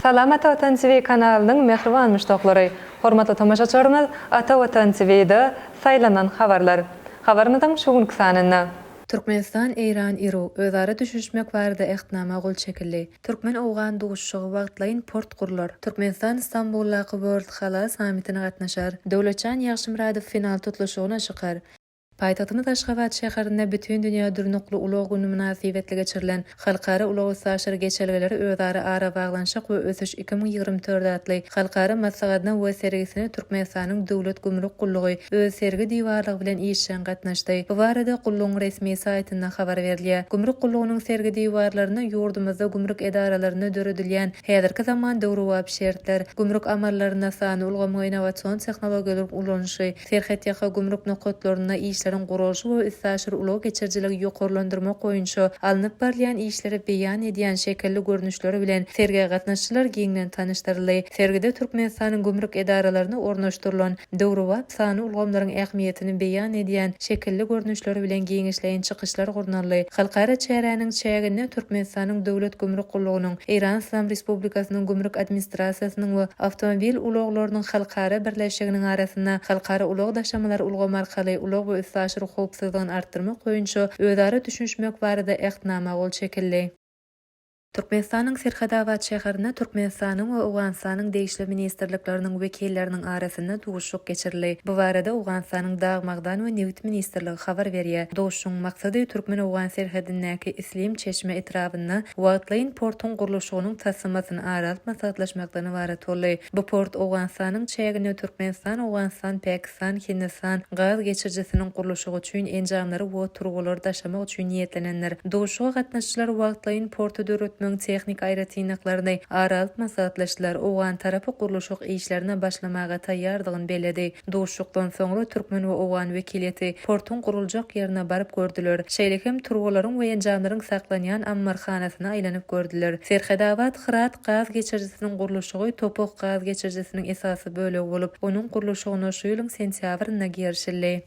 Salam Ata Vatan TV kanalının mehriban müştaqlary. Hormatly tamaşaçylarymyz, Ata Vatan TV'de saylanan habarlar. Habarymyzyň şuňky sanyny. Türkmenistan, Iran, Iru özara düşüşmek barada ehtnama gol çekildi. Türkmen owgan duguşşugy wagtlaýyn port gurlar. Türkmenistan Istanbullaky World Halal Sammitine gatnaşar. Dowlatjan Ýagşymradow final tutuluşyna çykar. Paýtagtyny Taşgabat şäherinde bütün dünýä durnukly ulug güni münasibetli geçirilen halkara ulug saşary geçelgeleri özara ara baglanşyk we ösüş 2024 adly halkara maslahatyna we sergisine Türkmenistanyň döwlet gümrük gullugy öz sergi diwarlygy bilen işçen gatnaşdy. Bu barada gullugyň resmi saýtynda habar berilýär. Gümrük gullugynyň sergi diwarlaryna ýurdumyzda gümrük edaralaryna döredilýän häzirki zaman döwrewap şertler, gümrük amallaryna sany ulgamy innowasion tehnologiýalar ulanşy, serhat ýaka gümrük nokatlaryna işçilerin gurulşy we issaşyr ulug geçirjiligi ýokarlandyrmak goýunça alınıp barýan işleri beýan edýän şekilli görnüşleri bilen sergi gatnaşçylar giňden tanışdyryldy. Sergide Türkmenistanyň gümrük edaralaryna ornaşdyrylan döwrewap sany ulgamlaryň ähmiýetini beýan edýän şekilli görnüşleri bilen giňişleýän çykyşlar gurnanly. Halkara çäräniň çägine Türkmenistanyň döwlet gümrük gullugynyň, Iran Islam Respublikasynyň gümrük administrasiýasynyň we awtomobil uluglarynyň halkara birleşiginiň arasynda halkara ulug daşamalar ulgam arkaly ulug we saşry howpsuzlygyny artdyrmak goýunça özara düşünmek barada ehtnama gol çekildi. Türkmenistanyň Serhadawat şäherinde Türkmenistanyň we Owganistanyň degişli ministrlikleriniň wekilleriniň arasynda duguşşuk geçirildi. Bu barada Owganistanyň Dagmagdan we Newt ministrligi habar berýär. Duguşşuň maksady Türkmen-Owgan serhadyndaky Islim çeşme etrabyna wagtlaýyn portuň gurulşynyň tassamasyny aralyp maslahatlaşmakdan ibaret boldy. Bu port Owganistanyň çägine Türkmenistan, Owganistan, Pakistan, Hindistan gaz geçirjisiniň gurulşy üçin enjamlary we turgular daşamak üçin niýetlenenler. Duguşşuga gatnaşçylar wagtlaýyn portu döretmek teknik aýratynlyklaryny aralyp maslahatlaşdylar. Owgan tarapy gurulşyk işlerine başlamaga taýýardygyny bellädi. Duguşşukdan soňra Türkmen we Owgan wekileti portuň guruljak ýerine baryp gördüler. Şeýle hem turgularyň we enjamlaryň saklanýan ammarhanasyna aýlanyp gördüler. Serhadawat Hırat gaz geçirjisiniň gurulşygy topok gaz geçirjisiniň esasy bölegi bolup, onuň gurulşygyna şu ýylyň sentýabrynda girişildi.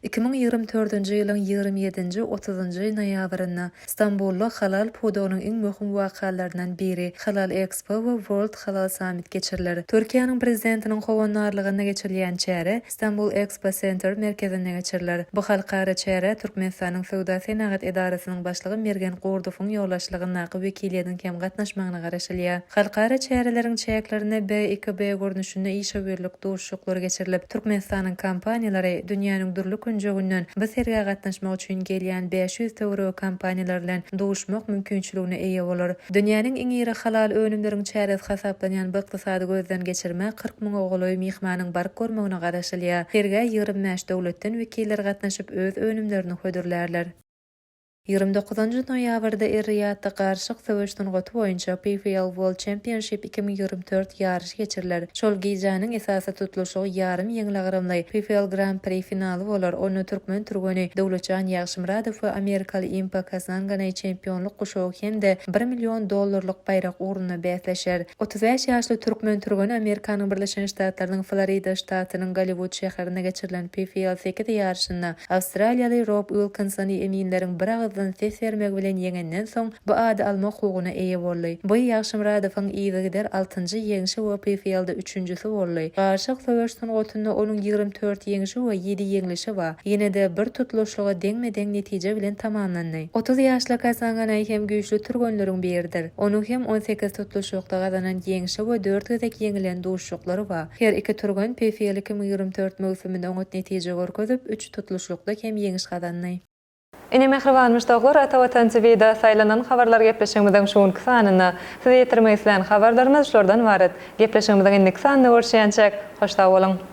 2024-nji ýylyň 27-30-njy noýabrynda Istanbulda halal podowynyň iň möhüm wakalaryndan biri Halal Expo we World Halal Summit geçirilir. Türkiýanyň prezidentiniň howanarlygyna geçirilýän çäre Istanbul Expo Center merkezinde geçirilir. Bu halkara çäre Türkmenistanyň Sowda Senagat edarasynyň başlygy Mergen Gordowyň ýoldaşlygyna wekiliyetiň kem gatnaşmagyna garaşylýar. Halkara çäreleriň çäklerine B2B görnüşinde işe-berlik duguşşuklar geçirilip, Türkmenistanyň kompaniýalary dünýäniň durly günden bu sergiye gatnaşmak üçin gelýän 500 euro kompaniýalar bilen duguşmak mümkinçiligine eýe bolar. Dünýäniň iň iri halal önümleriň çäresi hasaplanýan bu ykdysady gözden geçirmek 40 000 ogly mihmanyň baryp görmegine garaşylýar. Sergiye 25 dowletden wekiller gatnaşyp öz önümlerini hödürlärler. 29-njy noýabrda Riyadda garşyk söwüşden goty boýunça PFL World Championship 2024 ýarşy geçiriler. Şol gijanyň esasy tutuluşy ýarym ýeňlegirmli PFL Grand Prix finaly bolar. Onu Türkmen turgany Dowlatjan Ýagşymradow we Amerikaly Impa kazangany çempionluk guşagy hende $1 million baýrak uruny bäsleşer. 35 ýaşly Türkmen turgany Amerikanyň Birleşen Ştatlarynyň Florida ştatynyň Gollywood şäherinde geçirilen PFL 8 ýarşynda Awstraliýaly Rob Wilkinsony eminleriň bir ses vermek bilen ýeňenden soň bu ady almak hugyna eýe boldy. Bu Ýagşymradowyň ýygyder 6-njy ýeňişi we PFL-de 3-njüsi boldy. Garşyk söwüşden gotunda onuň 24 ýeňişi we 7 ýeňlişi bar. Ýene-de bir tutuluşlyga deňme-deň netije bilen tamamlandy. 30 ýaşly kazangany hem güýçli turganlaryň biridir. Onuň hem 18 tutuluşlukda gazanan ýeňişi we 4 gezek ýeňilen duguşşuklary bar. Her iki turgan PFL 2024 mövsüminde oňat netije görkezip 3 tutuluşlukda hem ýeňiş gazandy. Ine mehriban müştaqlar Ata Vatan TV'de saylanan habarlar gepleşigimiziň şuňky sanyny siz ýetirmek isleýän habarlarymyz şolardan ibaret. Gepleşigimiziň indiki sanyny görüşýänçek hoşda bolun.